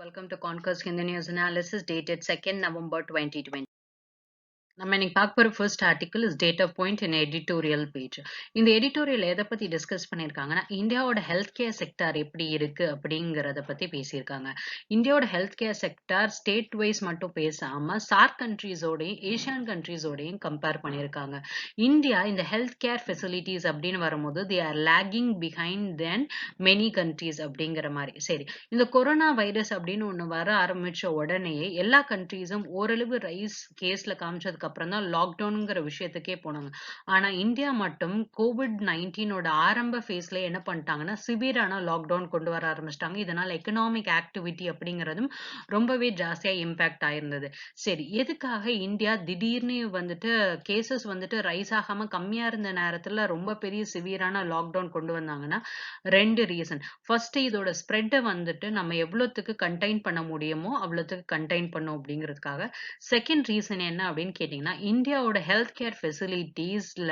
Welcome to Conquest Hindi News Analysis dated 2nd November 2020. நம்ம இன்னைக்கு பார்க்க போற first article is data point in editorial page. இந்த editorial எதை பத்தி டிஸ்கஸ் பண்ணியிருக்காங்கன்னா, இந்தியாவோட ஹெல்த் கேர் செக்டார் எப்படி இருக்கு அப்படிங்கறத பத்தி பேசியிருக்காங்க. இந்தியாவோட health care sector state wise மட்டும் பேசாம சார்க் கண்ட்ரீஸோடையும் ஏசியான் கண்ட்ரீஸோடையும் கம்பேர் பண்ணியிருக்காங்க. இந்தியா இந்த ஹெல்த் கேர் ஃபெசிலிட்டிஸ் அப்படின்னு வரும்போது they are lagging behind than many countries அப்படிங்கிற மாதிரி. சரி, இந்த கொரோனா வைரஸ் அப்படின்னு ஒண்ணு வர ஆரம்பிச்ச உடனேயே எல்லா கண்ட்ரீஸும் ஓரளவு ரைஸ் கேஸ்ல காமிச்சதுக்கு அப்புறம் தான் லாக்டவுன்ங்கிற விஷயத்துக்கே போனாங்க. ஆனா இந்தியா மட்டும் COVID-19 ஆரம்ப ஃபேஸ்ல என்ன பண்ணிட்டாங்கன்னா சிவியரான லாக்டவுன் கொண்டு வர ஆரம்பிச்சிட்டாங்க. இதனால எக்கனாமிக் ஆக்டிவிட்டி அப்படிங்கிறதும் ரொம்பவே ஜாஸ்தியா இம்பாக்ட் ஆயிருந்தது. சரி, எதுக்காக இந்தியா திடீர்னு கேசஸ் ரைஸ் ஆகாம கம்மியா இருந்த நேரத்துல ரொம்ப பெரிய சிவியரான லாக்டவுன் கொண்டு வந்தாங்கன்னா ரெண்டு ரீசன். ஃபர்ஸ்ட், இதோட ஸ்ப்ரெட்டை நம்ம எவ்வளவுக்கு கண்டெயின் பண்ண முடியுமோ அவ்வளவுக்கு கண்டெயின் பண்ணும் அப்படிங்கிறதுக்காக. செகண்ட் ரீசன் என்ன அப்படின்னு கேட்டீங்கன்னா, இந்தியாவோட ஹெல்த் கேர் ஃபெசிலிட்டிஸ்ல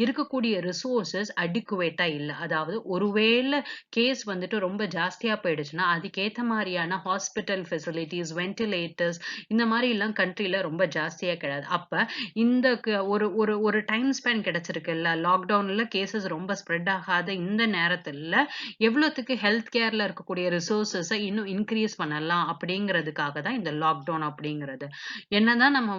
இருக்கக்கூடிய ரிசோர்சஸ் அடிக்குவேட்டா இல்ல. அதாவது ஒருவேளை கேஸ் ரொம்ப ஜாஸ்தியா போயிடுச்சுன்னா அதுக்கேத்த மாதிரியான ஹாஸ்பிட்டல் ஃபெசிலிட்டிஸ், வென்டிலேட்டர்ஸ் இந்த மாதிரி எல்லாம் கண்ட்ரில ரொம்ப ஜாஸ்தியா கிடையாது. அப்ப இந்த ஒரு ஒரு ஒரு டைம் ஸ்பேன் கிடைச்சிருக்குல்ல, லாக்டவுன்ல கேசஸ் ரொம்ப ஸ்ப்ரெட் ஆகாத இந்த நேரத்துல எவ்வளவுக்கு ஹெல்த் கேர்ல இருக்கக்கூடிய ரிசோர்சஸ இன்னும் இன்க்ரீஸ் பண்ணலாம் அப்படிங்கிறதுக்காக தான் இந்த லாக்டவுன் அப்படிங்கிறது. என்னதான் நம்ம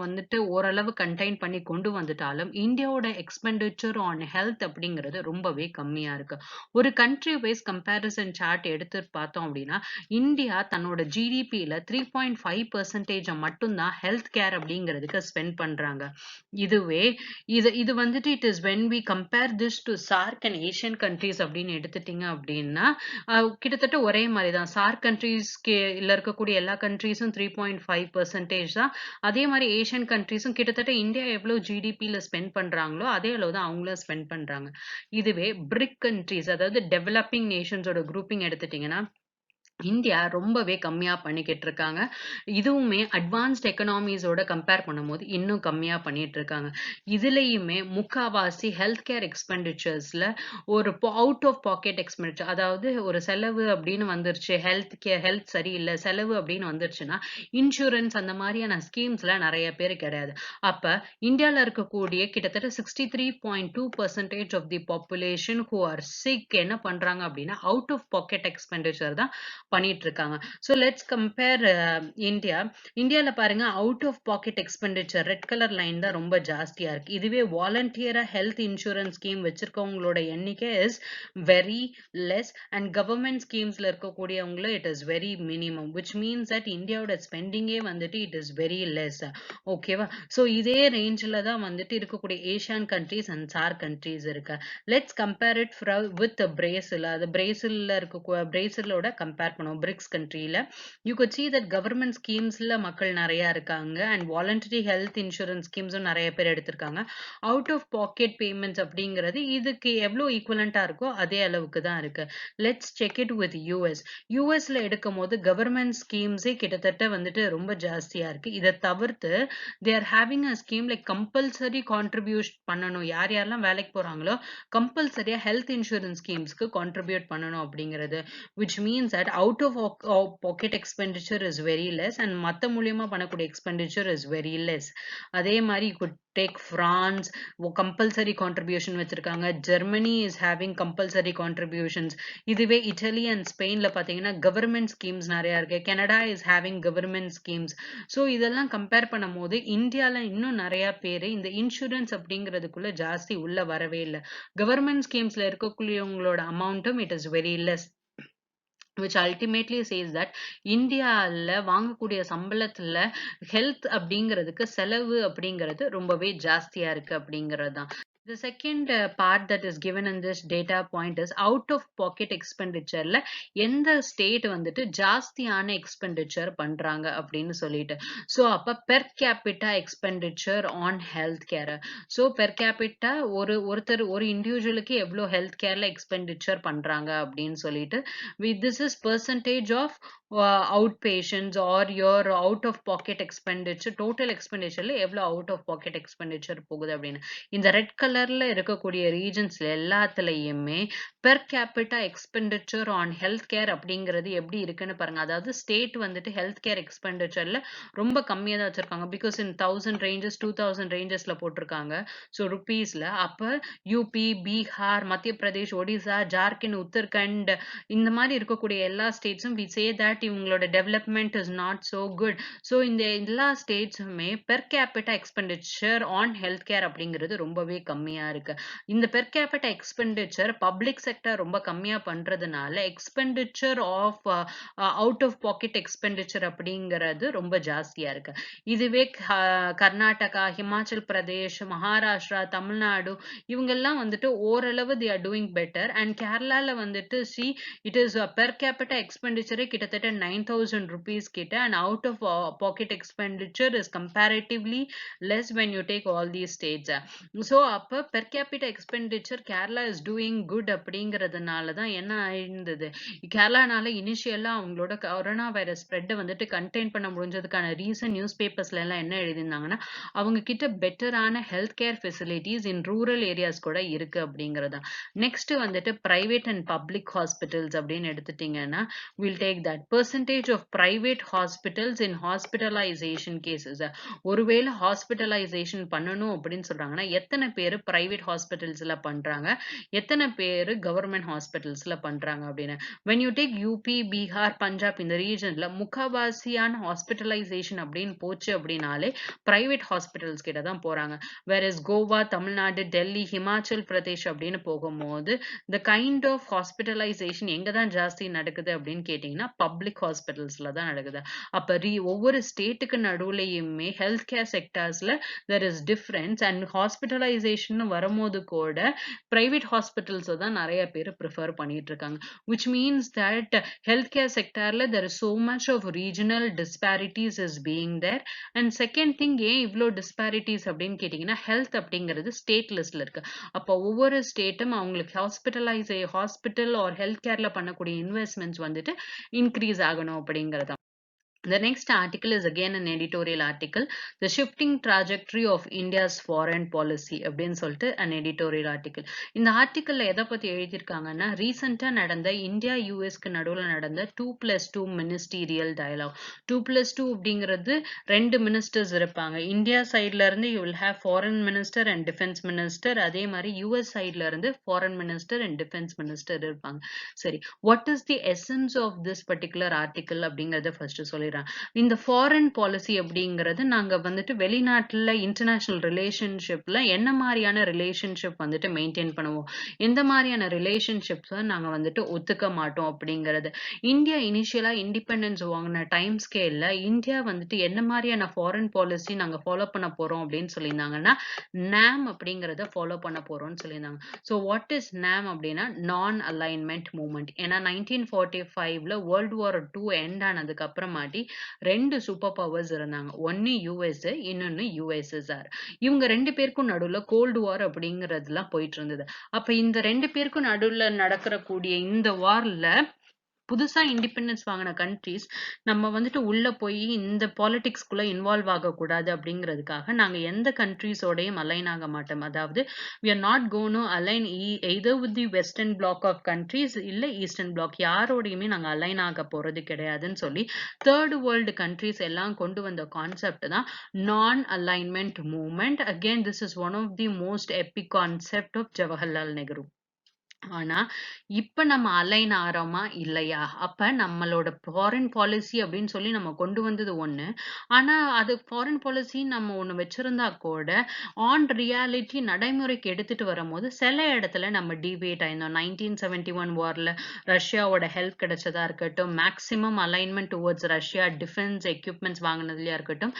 ஓரளவு கண்டெயின் பண்ணி கொண்டு வந்துட்டாலும் இந்தியாவோட எக்ஸ்பெண்டிச்சர் ஆன் ஹெல்த் அப்படிங்கிறது ரொம்பவே கம்மியா இருக்கு. ஒரு கண்ட்ரி வைஸ் கம்பேரிசன் சார்ட் எடுத்து பார்த்தோம் அப்படின்னா, இந்தியா தன்னோட ஜிடிபியில 3.5% மட்டும்தான் ஹெல்த் கேர் அப்படிங்கிறதுக்கு ஸ்பெண்ட் பண்றாங்க. இதுவே இது it is when we compare this to SAARC and Asian countries அப்படின்னு எடுத்துட்டீங்க அப்படின்னா கிட்டத்தட்ட ஒரே மாதிரி தான். சார்க் கண்ட்ரீஸ்க்கு இருக்கக்கூடிய எல்லா கண்ட்ரீஸும் 3.5% தான். அதே மாதிரி ஏசியன் கண்ட்ரீஸும் கிட்டத்தட்ட இந்தியா எவ்வளவு ஜிடிபியில ஸ்பெண்ட் பண்றாங்களோ அதே அளவு தான் அவங்களும் ஸ்பெண்ட் பண்றாங்க. இதுவே பிரிக் கண்ட்ரீஸ், அதாவது டெவலப்பிங் நேஷன்ஸோட குரூப்பிங் எடுத்துட்டீங்கன்னா இந்தியா ரொம்பவே கம்மியா பண்ணிக்கிட்டு இருக்காங்க. இதுவுமே அட்வான்ஸ்ட் எக்கனாமிஸோட கம்பேர் பண்ணும்போது இன்னும் கம்மியா பண்ணிட்டு இருக்காங்க. இதுலயுமே முக்காவாசி ஹெல்த் கேர் எக்ஸ்பெண்டிச்சர்ஸ்ல ஒரு அவுட் ஆஃப் பாக்கெட் எக்ஸ்பெண்டிச்சர், அதாவது ஒரு செலவு அப்படின்னு வந்துருச்சு, ஹெல்த் சரியில்லை செலவு அப்படின்னு வந்துருச்சுன்னா இன்சூரன்ஸ் அந்த மாதிரியான ஸ்கீம்ஸ்ல நிறைய பேர் கிடையாது. அப்ப இந்தியால இருக்கக்கூடிய கிட்டத்தட்ட 63.2% of the population who are sick என்ன பண்றாங்க அப்படின்னா அவுட் ஆஃப் பாக்கெட் எக்ஸ்பெண்டிச்சர் தான் பண்ணிட்டு இருக்காங்க. So let's compare India. இந்தியால பாருங்க, out of pocket expenditure red colour line தான் ரொம்ப ஜாஸ்தியா இருக்கு. இதுவே வாலண்டியரா ஹெல்த் இன்சூரன்ஸ் ஸ்கீம் வச்சிருக்கவங்களோட எண்ணிக்கை is very less and government ஸ்கீம்ஸ்ல இருக்கக்கூடியவங்கள it is very minimum, which means that இந்தியாவோட ஸ்பெண்டிங்கே இட் இஸ் வெரி லெஸ். ஓகேவா? ஸோ இதே ரேஞ்சில் தான் இருக்கக்கூடிய ASEAN countries and SAARC countries இருக்கு. Let's compare it with Brazil. அது பிரேசிலோட கம்பேர் பண்ணுவோம். BRICS கண்ட்ரியில you could see that government ஸ்கீம்ஸ்ல மக்கள் நிறைய இருக்காங்க அண்ட் வாலண்டரி ஹெல்த் இன்சூரன்ஸ் ஸ்கீம்ஸும் நிறைய பேர் எடுத்திருக்காங்க. அவுட் ஆஃப் பாக்கெட் பேமெண்ட்ஸ் அப்படிங்கிறது இதுக்கு எவ்வளவு ஈக்குவலண்டா இருக்கோ அதே அளவுக்கு தான் இருக்கு. லெட்ஸ் செக் இட் வித் யூஎஸ்ல எடுக்கும் போது கவர்மெண்ட் ஸ்கீம்ஸே கிட்டத்தட்ட ரொம்ப ஜாஸ்தியா இருக்கு. இதை தவிர்த்து they are having a scheme like compulsory contribute பண்ணணும். யார் யாரெல்லாம் வேலைக்கு போறாங்களோ கம்பல்சரியா ஹெல்த் இன்சூரன்ஸ் ஸ்கீம்ஸ்க்கு கான்ட்ரிபியூட் பண்ணணும் அப்படிங்கிறது, which means that out of pocket expenditure is very less and மத்த மூலியமா பண்ணக்கூடிய expenditure is very less. அதே மாதிரி you could take France, compulsory contribution வச்சிருக்காங்க. Germany is having compulsory contributions. இதுவே இட்டலி அண்ட் ஸ்பெயின்ல பாத்தீங்கன்னா கவர்மெண்ட் ஸ்கீம்ஸ் நிறைய இருக்கு. Canada is having government schemes. So இதெல்லாம் கம்பேர் பண்ணும் போது இந்தியால இன்னும் நிறைய பேர் இந்த இன்சூரன்ஸ் அப்படிங்கிறதுக்குள்ள ஜாஸ்தி உள்ள வரவே இல்லை. கவர்மெண்ட் ஸ்கீம்ஸ்ல இருக்கக்கூடியவங்களோட அமௌண்ட்டும் it is very less, which ultimately says that இந்தியால வாங்கக்கூடிய சம்பளத்துல ஹெல்த் அப்படிங்கிறதுக்கு செலவு அப்படிங்கிறது ரொம்பவே ஜாஸ்தியா இருக்கு அப்படிங்கிறது தான். The second part that is given in this data point is out of pocket expenditure ல எந்த ஸ்டேட் ஜாஸ்தியான எக்ஸ்பெண்டிச்சர் பண்றாங்க அப்படின்னு சொல்லிட்டு. ஸோ அப்ப per capita expenditure on health care. So per capita ஒரு இண்டிவிஜுவலுக்கு எவ்வளோ ஹெல்த் கேர்ல எக்ஸ்பெண்டிச்சர் பண்றாங்க அப்படின்னு சொல்லிட்டு, this is percentage of outpatients or your out of pocket expenditure, total expenditureல எவ்வளோ out of pocket expenditure போகுது அப்படின்னு. இந்த ரெட் கலர் பர்ட்டிகுலர்ல இருக்கக்கூடிய ரீஜன்ஸ்ல எல்லாத்துலயுமே per capita expenditure on health care அப்படிங்கிறது எப்படி இருக்குன்னு பாருங்க. அதாவது ஸ்டேட் வந்துட்டு ஹெல்த் கேர் எக்ஸ்பெண்டிச்சர்ல ரொம்ப கம்மியா தான் வச்சிருக்காங்க. பிகாஸ் இன் 1000 ரேஞ்சஸ் 2000 ரேஞ்சஸ்ல போட்டிருக்காங்க. ஸோ ருபீஸ்ல. அப்ப யூபி, பீகார், மத்திய பிரதேஷ், ஒடிசா, ஜார்க்கண்ட், உத்தரகண்ட் இந்த மாதிரி இருக்கக்கூடிய எல்லா ஸ்டேட்ஸும் வி சே தட் இவங்களோட development is not so good. So இந்த எல்லா ஸ்டேட்ஸுமே per capita expenditure on health care அப்படிங்கிறது ரொம்பவே கம்மியா இருக்கு. இந்த per capita expenditure public sector ரொம்ப கம்மியா பண்றதுனால expenditure of out of pocket expenditure அப்படிங்கிறது ரொம்ப ஜாஸ்தியா இருக்கு. இதுவே கர்நாடகா, ஹிமாச்சல் பிரதேஷ், மகாராஷ்டிரா, தமிழ்நாடு இவங்கெல்லாம் வந்துட்டு ஓரளவு they are doing better. And கேரளால வந்துட்டு see it is per capita expenditure கிட்டத்தட்ட 9,000 rupees கிட்ட and out of pocket expenditure is comparatively less when you take all these states. So அப்ப per capita expenditure Kerala is doing good அப்படிங்கிறதுனால தான் என்ன ஆயிருந்தது, கேரளானால இனிஷியலா அவங்களோட கொரோனா வைரஸ் ஸ்ப்ரெட்டை வந்துட்டு கண்டெயின் பண்ண முடிஞ்சதுக்கான ரீசன் நியூஸ் பேப்பர்ஸ்ல எல்லாம் என்ன எழுதியிருந்தாங்கன்னா அவங்க கிட்ட பெட்டரான health care facilities in rural areas கூட இருக்கு அப்படிங்கிறதா. நெக்ஸ்ட் வந்துட்டு பிரைவேட் அண்ட் பப்ளிக் ஹாஸ்பிட்டல்ஸ் அப்படின்னு எடுத்துட்டீங்கன்னா will take that percentage of private hospitals in hospitalisation cases. ஒருவேளை ஹாஸ்பிட்டலைசேஷன் பண்ணணும் அப்படின்னு சொல்றாங்கன்னா எத்தனை பேர் பிரைவேட் ஹாஸ்பிட்டல்ஸ்ல பண்றாங்க, எத்தனை பேர் கவர்மெண்ட் ஹாஸ்பிட்டல்ஸ்ல பண்றாங்க அப்படின்னு. when you take UP, Bihar, Punjab இந்த ரீஜன்ல முக்காவாசியான ஹாஸ்பிட்டலைசேஷன் அப்படின்னு போச்சு அப்படின்னாலே பிரைவேட் ஹாஸ்பிட்டல்ஸ் கிட்ட தான் போறாங்க. வேற கோவா, தமிழ்நாடு, டெல்லி, ஹிமாச்சல் பிரதேஷ் அப்படின்னு போகும்போது the kind of hospitalization எங்க தான் ஜாஸ்தி நடக்குது அப்படின்னு கேட்டீங்கன்னா பப்ளிக் ஹாஸ்பிட்டல்ஸ்ல தான் நடக்குது. அப்ப ஒவ்வொரு ஸ்டேட்டுக்கு நடுவுலயுமே ஹெல்த் கேர் செக்டார்ஸ்ல there is difference and hospitalization வரும்போது கூட private hospitals தான் நிறைய பேர் ப்ரிஃபர் பண்ணிட்டு இருக்காங்க. which means that healthcare sectorல there is so much of regional disparities is being there. and second thing ஏன் இவ்ளோ disparities அப்படின்னு கேட்டீங்கன்னா health அப்படிங்கிறது ஸ்டேட் லிஸ்ட்ல இருக்கு. அப்போ ஒவ்வொரு ஸ்டேட்டும் அவங்களுக்கு ஹாஸ்பிட்டல் ஆர் ஹெல்த் கேர்ல பண்ணக்கூடிய இன்வெஸ்ட்மெண்ட்ஸ் வந்துட்டு இன்க்ரீஸ் ஆகணும் அப்படிங்கிறது. The next article is again an editorial article, The Shifting Trajectory of India's Foreign Policy அப்படின்னு சொல்லிட்டு an editorial article. இந்த ஆர்டிக்கல்ல எதை பத்தி எழுதியிருக்காங்கன்னா ரீசெண்டா நடந்த இந்தியா யூஎஸ்க்கு நடுவுல நடந்த 2+2 மினிஸ்டீரியல் டயலாக். 2+2 அப்படிங்கிறது 2 மினிஸ்டர்ஸ் இருப்பாங்க. இந்தியா சைட்ல இருந்து you will have foreign minister and defense minister, அதே மாதிரி யூஎஸ் சைட்ல இருந்து foreign minister and defense minister இருப்பாங்க. சரி, what is the essence of this particular article அப்படிங்கறத ஃபர்ஸ்ட் சொல்லி இந்த ஃபாரின் பாலிசி அப்படிங்கிறது நாங்க வந்துட்டு வெளிநாட்டுல இன்டர்நேஷனல் ரிலேஷன்ஷிப்ல என்ன மாதிரியான ரிலேஷன்ஷிப் வந்துட்டு மெயின்டைன் பண்ணுவோம், எந்த மாதிரியான ரிலேஷன்ஷிப்ஸ் நாங்க வந்துட்டு ஒத்துக்க மாட்டோம் அப்படிங்கிறது. இந்தியா இனிஷியலா இண்டிபெண்டன்ஸ் வாங்கின டைம் ஸ்கேல்ல இந்தியா வந்துட்டு என்ன மாதிரியான ஃபாரின் பாலிசி நாங்க ஃபாலோ பண்ண போறோம் அப்படின்னு சொல்லியிருந்தாங்கன்னா NAM அப்படிங்கறத ஃபாலோ பண்ண போறோம்னு சொல்லியிருந்தாங்க. ஸோ வாட் இஸ் NAM அப்படின்னா நான் அலைன்மெண்ட் மூவ்மெண்ட். ஏன்னா 1945ல வேர்ல்டு வார் 2 எண்ட் ஆனதுக்கு அப்புறமாட்டி 2 சூப்பர் பவர்ஸ் இருந்தாங்க. ஒன்னு யுஎஸ்ஏ, இன்னொன்னு யுஎஸ்எஸ்ஆர். இவங்க 2 பேருக்கும் நடுவுல கோல்டு வார் அப்படிங்கறதுலாம் போயிட்டு இருந்தது. அப்ப இந்த 2 பேருக்கும் நடுவுல நடக்கிற கூடிய இந்த வார்ல புதுசா இண்டிபெண்டன்ஸ் வாங்கின கண்ட்ரிஸ் நம்ம வந்துட்டு உள்ள போய் இந்த பாலிடிக்ஸ்குள்ள இன்வால்வ் ஆகக்கூடாது அப்படிங்கிறதுக்காக நாங்க எந்த கண்ட்ரிஸோடையும் அலைன் ஆக மாட்டோம். அதாவது we are not going to align either with the western bloc of countries இல்ல ஈஸ்டர்ன் பிளாக் யாரோடையுமே நாங்க அலைன் ஆக போறது கிடையாதுன்னு சொல்லி தேர்ட் வேர்ல்டு கண்ட்ரிஸ் எல்லாம் கொண்டு வந்த கான்செப்ட் தான் non alignment movement. Again this is one of the most epic concept of Jawaharlal Nehru. ஆனா இப்ப நம்ம அலைன் ஆறோமா இல்லையா? அப்ப நம்மளோட ஃபாரின் பாலிசி அப்படின்னு சொல்லி நம்ம கொண்டு வந்தது ஒண்ணு. ஆனா அது ஃபாரின் பாலிசி நம்ம ஒண்ணு வச்சிருந்தா கூட ஆன் ரியாலிட்டி நடைமுறைக்கு எடுத்துட்டு வரும்போது சில இடத்துல நம்ம டிவேட் ஆயிருந்தோம். 1971 வார்ல ரஷ்யாவோட ஹெல்ப் கிடைச்சதா இருக்கட்டும், maximum alignment towards Russia defence equipments வாங்கினதுலயா இருக்கட்டும்,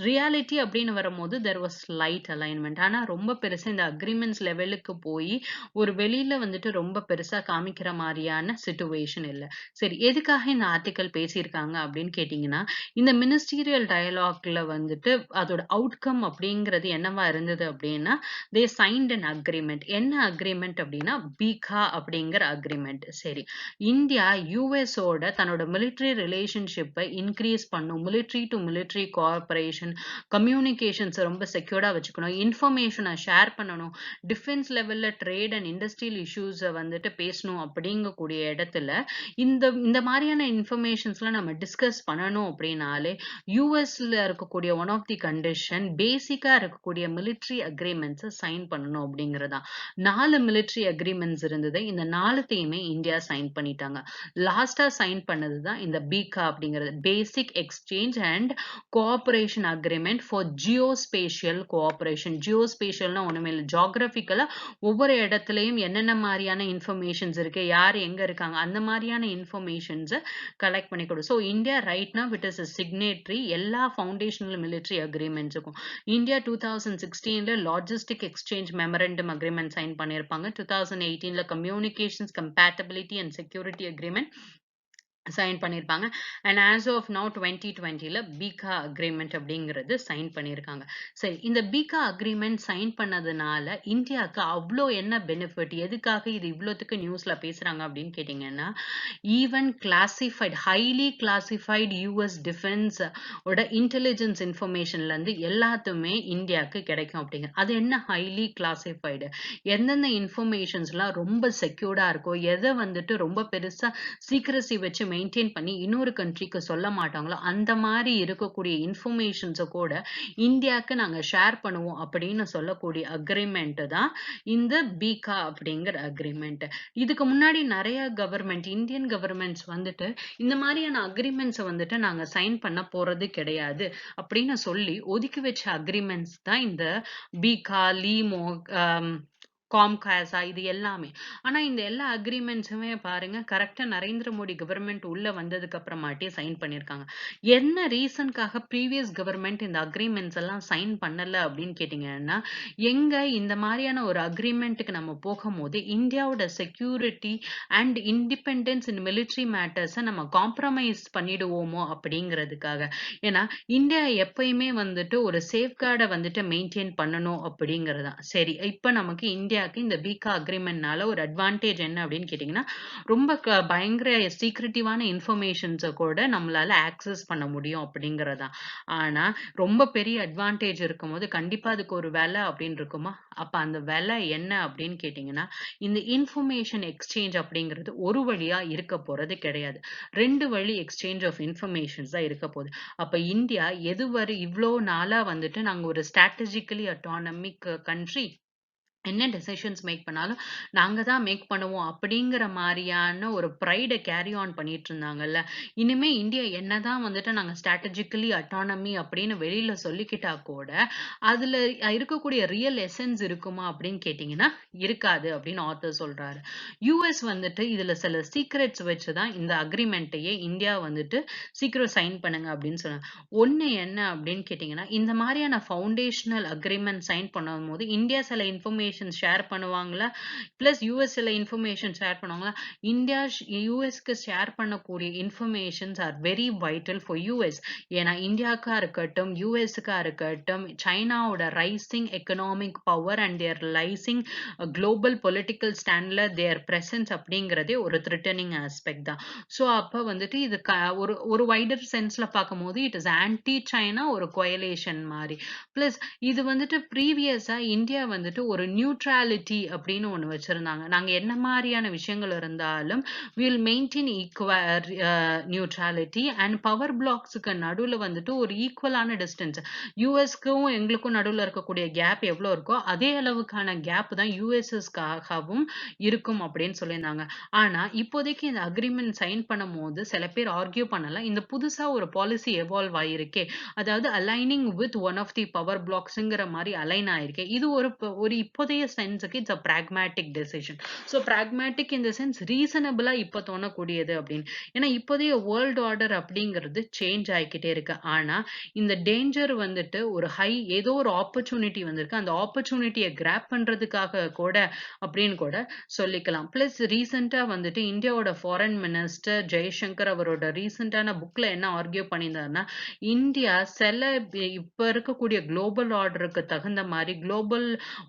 ரியாலிட்டி அப்படின்னு வரும்போது தெர் வாஸ் ஸ்லைட் அலைன்மெண்ட். ஆனா ரொம்ப பெருசா இந்த அக்ரிமெண்ட்ஸ் லெவலுக்கு போய் ஒரு வெளியில வந்து வந்துட்டு ரொம்ப பெருசா காமிக்கிற மாரியான சிச்சுவேஷன் இல்ல. சரி, எதுக்காக இந்த ஆர்டிக்கிள் பேசியிருக்காங்க அப்படின்னு கேட்டீங்கன்னா, இந்த மினிஸ்டீரியல் டயலாக்ல வந்துட்டு அதோட அவுட்கம் அப்படிங்கிறது என்னவா இருந்தது அப்படின்னா, தே சைன்ட் அன் அக்ரீமெண்ட். என்ன அக்ரீமெண்ட் அப்படின்னா, பீகா அப்படிங்கிற அக்ரீமெண்ட். சரி, இந்தியா யுஎஸோட தன்னோட மிலிட்டரி ரிலேஷன்ஷிப்பை இன்க்ரீஸ் பண்ணும். மிலிட்டரி டு மிலிட்டரி கோஆப்பரேஷன், கம்யூனிகேஷன்ஸ ரொம்ப செக்யூர்டா வச்சுக்கணும். இன்ஃபர்மேஷன ஷேர் பண்ணணும். டிஃபென்ஸ் லெவல்ல ட்ரேட் அண்ட் இண்டஸ்ட்ரியல் இஷ்யூஸ வந்துட்டு பேசணும் அப்படிங்கக்கூடிய இடத்துல, இந்த இந்த மாரியான இன்ஃபர்மேஷன்ஸ்லாம் நம்ம டிஸ்கஸ் பண்ணணும் அப்படின்னாலே, யுஎஸ்ல இருக்கக்கூடிய ஒன் ஆஃப் தி கண்டிஷன் பேசிக்கா இருக்கக்கூடிய மிலிட்டரி அக்ரீமெண்ட்ஸ சைன் பண்ணணும் அப்படிங்கிறது தான். 4 மிலிட்டரி அக்ரீமெண்ட்ஸ் இருந்தது. இந்த 4த்தையுமே இந்தியா சைன் பண்ணிட்டாங்க. லாஸ்ட்டா சைன் பண்ணது தான் இந்த பீகா அப்படிங்கிறது. Basic exchange and cooperation agreement for geospatial cooperation. ஜியோஸ்பேஷியல்னா ஒண்ணுமே இல்ல. ஜியோகிராபிக்கலா ஒவ்வொரு இடத்துலயும் என்னென்ன மாரியான இன்ஃபர்மேஷன்ஸ் இருக்கு, யார் எங்க இருக்காங்க, அந்த மாரியான இன்ஃபர்மேஷன்ஸ கலெக்ட் பண்ணி கொடு. So India right now it is a signatory எல்லா ஃபவுண்டேஷனல் மிலிட்டரி அக்ரீமெண்ட்ஸுக்கும். இந்தியா 2016ல logistic exchange memorandum agreement sign பண்ணியிருப்பாங்க. 2018ல communications compatibility and security agreement sign பண்ணியிருப்பாங்க. அண்ட் ஆஸ் ஆஃப் நவ் 2020ல பீகா அக்ரீமெண்ட் அப்படிங்கிறது சைன் பண்ணியிருக்காங்க. சரி, இந்த பீகா அக்ரீமெண்ட் சைன் பண்ணதுனால இந்தியாவுக்கு அவ்வளோ என்ன பெனிஃபிட்? எதுக்காக இது இவ்வளோத்துக்கு நியூஸ்ல பேசுறாங்க அப்படின்னு கேட்டீங்கன்னா, even classified highly classified US defence ஓட இன்டெலிஜென்ஸ் இன்ஃபர்மேஷன்ல இருந்து எல்லாத்துமே இந்தியாவுக்கு கிடைக்கும் அப்படிங்க. அது என்ன ஹைலி கிளாசிஃபைடு? எந்தெந்த இன்ஃபர்மேஷன்ஸ்லாம் ரொம்ப செக்யூர்டா இருக்கோ, எதை வந்துட்டு ரொம்ப பெருசா சீக்ரசி வச்சு மெயின்டைன் பண்ணி இன்னொரு கண்ட்ரிக்கு சொல்ல மாட்டாங்களோ, அந்த மாதிரி இருக்கக்கூடிய இன்ஃபர்மேஷன்ஸ கூட இந்தியாவுக்கு நாங்க ஷேர் பண்ணுவோம் அப்படின்னு சொல்லக்கூடிய அக்ரிமெண்ட் தான் இந்த பீகா அப்படிங்கிற அக்ரிமெண்ட். இதுக்கு முன்னாடி நிறைய கவர்மெண்ட், இந்தியன் கவர்மெண்ட்ஸ் வந்துட்டு இந்த மாதிரியான அக்ரிமெண்ட்ஸ வந்துட்டு நாங்க சைன் பண்ண போறது கிடையாது அப்படின்னு சொல்லி ஒதுக்கி வச்ச அக்ரிமெண்ட்ஸ் தான் இந்த பீகா, லீமோ, காம்காஸா இது எல்லாமே. ஆனா இந்த எல்லா அக்ரிமெண்ட்ஸுமே பாருங்க கரெக்டா நரேந்திர மோடி கவர்மெண்ட் உள்ள வந்ததுக்கு அப்புறமாட்டி சைன் பண்ணியிருக்காங்க. என்ன ரீசன்க்காக ப்ரீவியஸ் கவர்மெண்ட் இந்த அக்ரிமெண்ட்ஸ் எல்லாம் சைன் பண்ணல அப்படின்னு கேட்டீங்கன்னா, எங்க இந்த மாதிரியான ஒரு அக்ரிமெண்ட்டுக்கு நம்ம போகும்போது இந்தியாவோட security and independence in military மேட்டர்ஸை நம்ம காம்ப்ரமைஸ் பண்ணிடுவோமோ அப்படிங்கிறதுக்காக. ஏன்னா இந்தியா எப்பயுமே வந்துட்டு ஒரு சேஃப்கார்டை வந்துட்டு மெயின்டைன் பண்ணணும் அப்படிங்கிறதுதான். சரி, இப்ப நமக்கு இந்தியாவுக்கு இந்த பீகா அக்ரிமெண்ட்னால ஒரு அட்வான்டேஜ் என்ன அப்படின்னு கேட்டீங்கன்னா, ரொம்ப பயங்கர சீக்ரெட்டிவான இன்ஃபர்மேஷன்ஸை கூட நம்மளால ஆக்சஸ் பண்ண முடியும் அப்படிங்கிறதா. ஆனா ரொம்ப பெரிய அட்வான்டேஜ் இருக்கும்போது கண்டிப்பா அதுக்கு ஒரு விலை அப்படின்னு இருக்குமா? அப்ப அந்த விலை என்ன அப்படின்னு கேட்டீங்கன்னா, இந்த இன்ஃபர்மேஷன் எக்ஸ்சேஞ்ச் அப்படிங்கிறது ஒரு வழியா இருக்க போறது கிடையாது. 2 வழி எக்ஸ்சேஞ்ச் ஆஃப் இன்ஃபர்மேஷன்ஸ் தான் இருக்க போகுது. அப்ப இந்தியா எதுவரை இவ்ளோ நாளா வந்துட்டு நாங்க ஒரு ஸ்ட்ராட்டஜிக்கலி அட்டானமிக் கண்ட்ரி, என்ன டெசிஷன்ஸ் மேக் பண்ணாலும் நாங்க தான் மேக் பண்ணுவோம் அப்படிங்கிற மாரியான ஒரு ப்ரைட கேரி ஆன் பண்ணிட்டு இருந்தாங்கல்ல. இனிமே இந்தியா என்னதான் வந்துட்டு நாங்க ஸ்ட்ராட்டஜிக்கலி அட்டானமி அப்படின்னு வெளியில சொல்லிக்கிட்டா கூட, அதுல இருக்கக்கூடிய ரியல் எசன்ஸ் இருக்குமா அப்படின்னு கேட்டீங்கன்னா, இருக்காது அப்படின்னு ஆத்தர் சொல்றாரு. யுஎஸ் வந்துட்டு இதுல சில சீக்ரெட்ஸ் வச்சு தான் இந்த அக்ரிமெண்ட்டையே இந்தியா வந்துட்டு சீக்கிரம் சைன் பண்ணுங்க அப்படின்னு சொன்னாங்க. ஒண்ணு என்ன அப்படின்னு கேட்டீங்கன்னா, இந்த மாரியான ஃபவுண்டேஷனல் அக்ரிமெண்ட் சைன் பண்ணும்போது இந்தியா சில இன்ஃபர்மேஷன் ஷேர் பண்ணுவாங்களா? பிளஸ் யுஎஸ் சில இன்ஃபர்மேஷன் ஷேர் பண்ணுவாங்களா? இந்தியா யுஎஸ்க்கு ஷேர் பண்ணக்கூடிய informations are very vital for US. ஏன்னா இந்தியாக்கா இருக்கட்டும், யுஎஸ்க்கா இருக்கட்டும், சைனாவோட rising economic power and their rising global political ஸ்டாண்ட்ல தேர் பிரசன்ஸ் அப்படிங்கிறதே ஒரு த்ரிட்டனிங் ஆஸ்பெக்ட் தான். ஸோ அப்ப வந்துட்டு இது ஒரு ஒரு வைடர் சென்ஸ்ல பார்க்கும்போது இட் இஸ் ஆன்டி சைனா ஒரு கோயலேஷன் மாதிரி. பிளஸ் இது வந்துட்டு ப்ரீவியஸா இந்தியா வந்துட்டு ஒரு நியூட்ராலிட்டி அப்படின்னு ஒண்ணு வச்சிருந்தாங்க. நாங்க என்ன மாதிரியான விஷயங்கள் இருந்தாலும் will maintain neutrality and power பிளாக்ஸுக்கு நடுவுல வந்துட்டு ஒரு ஈக்குவலான டிஸ்டன்ஸ், யுஎஸ்க்கும் எங்களுக்கும் நடுவுல இருக்கக்கூடிய கேப் எவ்வளவு இருக்கோ அதே அளவுக்கான கேப் தான் யுஎஸ்எஸ்க்காகவும் இருக்கும் அப்படின்னு சொல்லியிருந்தாங்க. ஆனா இப்போதைக்கு இந்த அக்ரிமெண்ட் சைன் பண்ணும்போது சில பேர் ஆர்கியூ பண்ணலாம், இந்த புதுசா ஒரு பாலிசி எவால்வ் ஆயிருக்கே, அதாவது aligning with one of the power பிளாக்ஸ்ங்கிற மாதிரி அலைன் ஆயிருக்கு. இது ஒரு இப்போதைய இப்போதைய சென்ஸுக்கு it's a pragmatic decision. So pragmatic in the sense ரீசனபிளா இப்ப தோணக்கூடியது அப்படின்னு. ஏன்னா இப்போதைய வேர்ல்ட் ஆர்டர் அப்படிங்கிறது சேஞ்ச் ஆயிக்கிட்டே இருக்கு. ஆனா இந்த டேஞ்சர் வந்துட்டு ஒரு ஏதோ ஒரு ஆப்பர்ச்சுனிட்டி வந்திருக்கு. அந்த ஆப்பர்ச்சுனிட்டிய கிராப் பண்றதுக்காக கூட அப்படின்னு கூட சொல்லிக்கலாம். பிளஸ் ரீசென்ட்டா வந்துட்டு இந்தியாவோட ஃபாரின் மினிஸ்டர் ஜெய்சங்கர் அவரோட ரீசென்ட்டான புக்ல என்ன ஆர்கியூ பண்ணியிருந்தாருன்னா, இந்தியா இப்ப இருக்கக்கூடிய குளோபல் ஆர்டருக்கு தகுந்த மாரி குளோபல்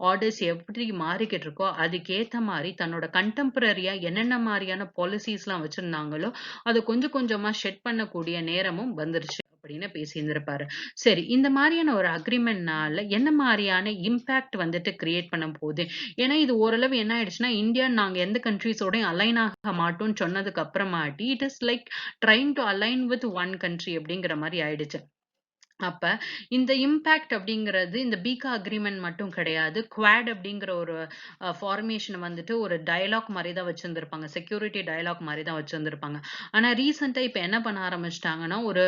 ஆர்டர்ஸ் எப்படி மாறிக்கிட்டு இருக்கோ, அதுக்கேத்த மாரி தன்னோட கன்டெம்பரரியா என்னென்ன மாரியான பாலிசிஸ்லாம் வச்சிருந்தாங்களோ, அத கொஞ்சம் கொஞ்சமா ஷெட் பண்ணக்கூடிய நேரமும் வந்துருச்சு அப்படின்னு பேசியிருந்திருப்பாரு. சரி, இந்த மாரியான ஒரு அக்ரீமெண்ட்னால என்ன மாரியான இம்பாக்ட் வந்துட்டு கிரியேட் பண்ண போகுது? ஏன்னா இது ஓரளவு என்ன ஆயிடுச்சுன்னா, இந்தியா நாங்க எந்த கண்ட்ரீஸோடயும் அலைன் ஆக மாட்டோம்ன்னு சொன்னதுக்கு அப்புறமாட்டி, it is like trying to align with one country அப்படிங்கிற மாரி ஆயிடுச்சு. அப்ப இந்த இம்பாக்ட் அப்படிங்கிறது இந்த பீகா அக்ரிமெண்ட் மட்டும் கிடையாது. குவாட் அப்படிங்கிற ஒரு ஃபார்மேஷன் வந்துட்டு ஒரு டயலாக் மாரி தான் வச்சிருந்திருப்பாங்க. செக்யூரிட்டி டயலாக் மாரி தான் வச்சிருந்திருப்பாங்க. ஆனா ரீசென்ட்டா இப்ப என்ன பண்ண ஆரம்பிச்சுட்டாங்கன்னா, ஒரு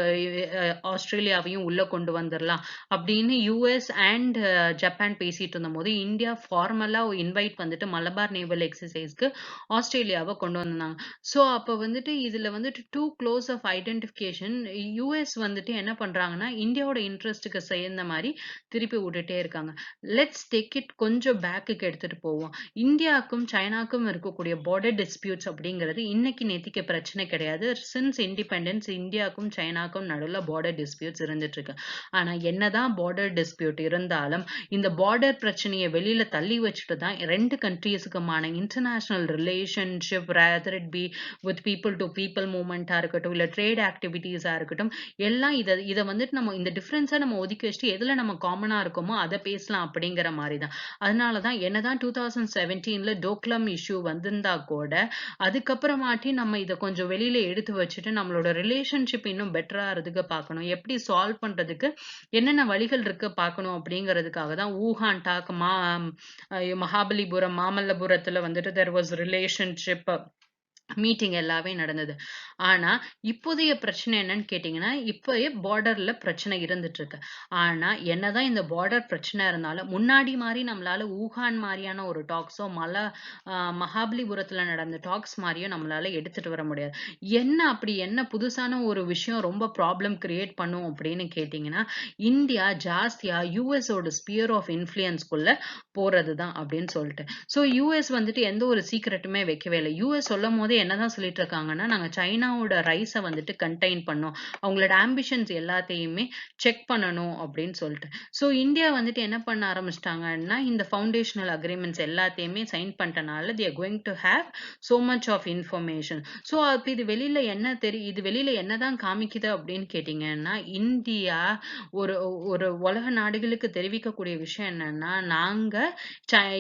ஆஸ்திரேலியாவையும் உள்ள கொண்டு வந்துரலாம் அப்படின்னு யுஎஸ் அண்ட் ஜப்பான் பேசிட்டு இருந்தபோது, இந்தியா ஃபார்மலா இன்வைட் வந்துட்டு மலபார் நேவல் எக்ஸர்சைஸ்க்கு ஆஸ்திரேலியாவ கொண்டு வந்தாங்க. ஸோ அப்ப வந்துட்டு இதுல வந்துட்டு two close of identification US வந்துட்டு என்ன பண்றாங்கன்னா, இந்தியாவோட இன்ட்ரெஸ்ட்க்கு சேர்ந்த மாரி திருப்பி விட்டுட்டே இருக்காங்க. லெட்ஸ் டேக் இட் கொஞ்சம் பேக்குக்கு எடுத்துட்டு போவோம். இந்தியாவுக்கும் சைனாக்கும் இருக்கக்கூடிய பார்டர் டிஸ்பியூட்ஸ் அப்படிங்கிறது இன்னைக்கு நேத்திக்கு பிரச்சனை கிடையாது. சின்ஸ் இண்டிபெண்டன்ஸ் இந்தியாவுக்கும் சைனாக்கும் நடுவுல பார்டர் டிஸ்பியூட்ஸ் இருந்துட்டு இருக்கு. ஆனா என்னதான் பார்டர் டிஸ்பியூட் இருந்தாலும் இந்த பார்டர் பிரச்சனைய வெளியில தள்ளி வச்சுட்டு தான் 2 கண்ட்ரீஸ்க்குமான international relationship rather it be with people to people மூவ்மெண்ட்டா இருக்கட்டும், இல்ல ட்ரேட் ஆக்டிவிட்டீஸா இருக்கட்டும், எல்லாம் இத இத வந்துட்டு நம்ம இந்த டிஃபரன்ஸ நம்ம ஒதுக்கி வச்சுட்டு எதுல நம்ம காமனா இருக்கோமோ அத பேசலாம் அப்படிங்கிற மாரி தான். அதனால தான் என்னதான் 2017ல டோக்லாம் இஷ்யூ வந்திருந்தா கூட, அதுக்கப்புறமாட்டி நம்ம இத கொஞ்சம் வெளியில எடுத்து வச்சுட்டு நம்மளோட ரிலேஷன்ஷிப் இன்னும் பெட்டரா ஆறதுக்கு பார்க்கணும். எப்படி சால்வ் பண்றதுக்கு என்னென்ன வழிகள் இருக்கு பார்க்கணும் அப்படிங்கிறதுக்காக தான் ஊஹான் டாக் மகாபலிபுரம், மாமல்லபுரத்துல வந்துட்டு தேர் வாஸ் ரிலேஷன்ஷிப் மீட்டிங் எல்லாமே நடந்தது. ஆனா, இப்போதைய பிரச்சனை என்னன்னு கேட்டீங்கன்னா, இப்பயே பார்டர்ல பிரச்சனை இருந்துட்டு இருக்கு. ஆனா, என்னதான் இந்த பார்டர் பிரச்சனை இருந்தாலும், முன்னாடி மாரி நம்மளால ஊகான் மாரியான ஒரு டாக்ஸோ, மகாபலிபுரத்துல நடந்த டாக்ஸ் மாரியோ நம்மளால எடுத்துட்டு வர முடியாது. என்ன புதுசான ஒரு விஷயம் ரொம்ப ப்ராப்ளம் கிரியேட் பண்ணும் அப்படின்னு கேட்டீங்கன்னா, இந்தியா ஜாஸ்தியா யுஎஸ் ஓட ஸ்பியர் ஆஃப் இன்ஃப்ளூயன்ஸ்குள்ள போறது தான் அப்படின்னு சொல்லிட்டு. ஸோ யுஎஸ் வந்துட்டு எந்த ஒரு சீக்ரெட்டுமே வைக்கவே இல்ல. யுஎஸ் சொல்லும்போதே என்னதான் சொல்லிட்டு இருக்காங்கன்னா, நாங்க சைனாவோட ரைஸ வந்துட்டு கன்டெயின் பண்ணோம். அவங்களோட ஆம்பிஷன்ஸ் எல்லாத்தையுமே செக் பண்ணணும் அப்படின்னு சொல்லிட்டு. ஸோ இந்தியா வந்துட்டு என்ன பண்ண ஆரம்பிச்சுட்டாங்கன்னா, இந்த ஃபவுண்டேஷனல் அக்ரீமெண்ட்ஸ் எல்லாத்தையுமே சைன் பண்ணிட்டனால they are going to have so much of information. So அப்ப இது வெளியில என்னதான் காமிக்குது அப்படின்னு கேட்டீங்கன்னா, இந்தியா ஒரு ஒரு உலக நாடுகளுக்கு தெரிவிக்கக்கூடிய விஷயம் என்னன்னா, நாங்க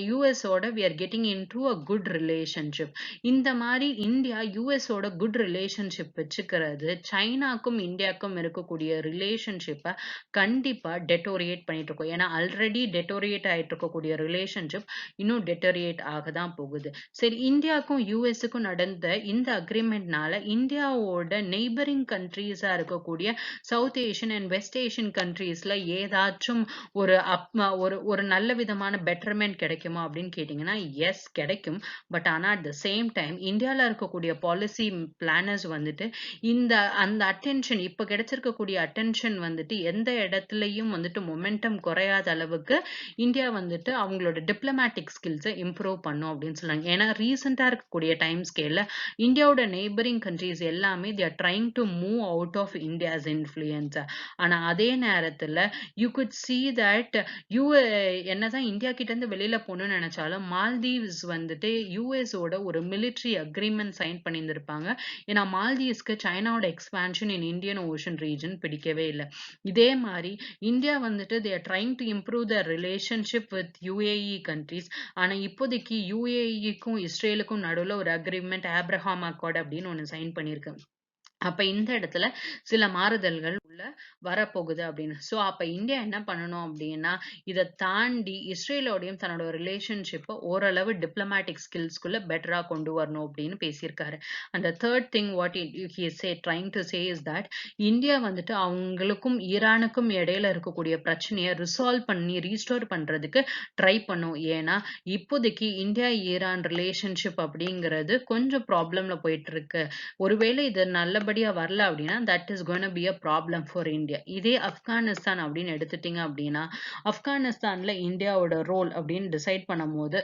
யுஎஸ் ஓட we are getting into a good relationship. இந்த மாரி இந்தியா யுஎஸ் ஓட குட் ரிலேஷன்ஷிப் வச்சுக்கிறது சைனாக்கும் இந்தியாக்கும் இருக்கக்கூடிய ரிலேஷன்ஷிப்பை கண்டிப்பா டெட்டோரியேட் பண்ணிட்டு இருக்கோம். ஏன்னா ஆல்ரெடி டெட்டோரியேட் ஆயிட்டு இருக்கக்கூடிய ரிலேஷன்ஷிப் இன்னும் டெட்டோரியேட் ஆக தான் போகுது. சரி, இந்தியாவுக்கும் யுஎஸ்க்கும் நடந்த இந்த அக்ரிமெண்ட்னால இந்தியாவோட நெய்பரிங் கண்ட்ரீஸா இருக்கக்கூடிய south Asian and west Asian கண்ட்ரீஸ்ல ஏதாச்சும் ஒரு ஒரு நல்ல விதமான பெட்டர்மென்ட் கிடைக்குமா அப்படின்னு கேட்டீங்கன்னா, எஸ் கிடைக்கும். பட் ஆனா அட் த சேம் டைம் இந்தியால இருக்கக்கூடிய பாலிசி பிளானர்ஸ் வந்துட்டு அந்த அட்டென்ஷன் இப்ப கிடைச்சிருக்கக்கூடிய அட்டென்ஷன் வந்துட்டு எந்த இடத்துலயும் வந்துட்டு மொமெண்டம் குறையாத அளவுக்கு இந்தியா வந்துட்டு அவங்களோட டிப்ளமேட்டிக் ஸ்கில்ஸை இம்ப்ரூவ் பண்ணும் அப்படின்னு சொல்றாங்க. ஏன்னா ரீசெண்டா இருக்கக்கூடிய டைம் ஸ்கேல்ல இந்தியாவோட நெய்பரிங் கண்ட்ரீஸ் எல்லாமே they are trying to move out of India's influence. ஆனா அதே நேரத்துல you could see that என்னதான் இந்தியா கிட்ட இருந்து வெளியில போகணும்னு நினைச்சாலும் மால்தீவ்ஸ் வந்துட்டு யுஎஸ் ஓட ஒரு மிலிட்டரி அக்ரிமெண்ட் சைன் பண்ணியிருந்திருப்பாங்க. ஏன்னா மால்தீவ்ஸ்க்கு சைனாவோட expansion in Indian Ocean region பிடிக்கவே இல்லை. இதே மாதிரி இந்தியா வந்துட்டு they are trying to improve their relationship with UAE countries. ஆனா இப்போதைக்கு யுஏஇக்கும் இஸ்ரேலுக்கும் நடுவுல ஒரு அக்ரிமெண்ட் ஆப்ரஹாம் அக்கார்ட் அப்படின்னு ஒன்னு சைன் பண்ணியிருக்கு. அப்ப இந்த இடத்துல சில மாறுதல்கள் உள்ள வரப்போகுது அப்படின்னு. சோ அப்ப இந்தியா என்ன பண்ணணும் அப்படின்னா, இத தாண்டி இஸ்ரேலோடையும் தன்னோட ரிலேஷன்ஷிப்ப ஓரளவு டிப்ளமேட்டிக் ஸ்கில்ஸ்குள்ள பெட்டரா கொண்டு வரணும் அப்படின்னு பேசியிருக்காரு. அந்த third thing what he is trying to say is that India வந்துட்டு அவங்களுக்கும் ஈரானுக்கும் இடையில இருக்கக்கூடிய பிரச்சனைய ரிசால்வ் பண்ணி ரீஸ்டோர் பண்றதுக்கு ட்ரை பண்ணும். ஏன்னா இப்போதைக்கு இந்தியா ஈரான் ரிலேஷன்ஷிப் அப்படிங்கிறது கொஞ்சம் ப்ராப்ளம்ல போயிட்டு இருக்கு. ஒருவேளை இது நல்லபடியா வரல அப்படின்னா that is going to be a problem for India. இதே ஆப்கானிஸ்தான் அப்படின்னு எடுத்துட்டீங்க அப்படின்னா, ஆப்கானிஸ்தான்ல இந்தியாவோட ரோல் அப்படின்னு டிசைட் பண்ணும்போது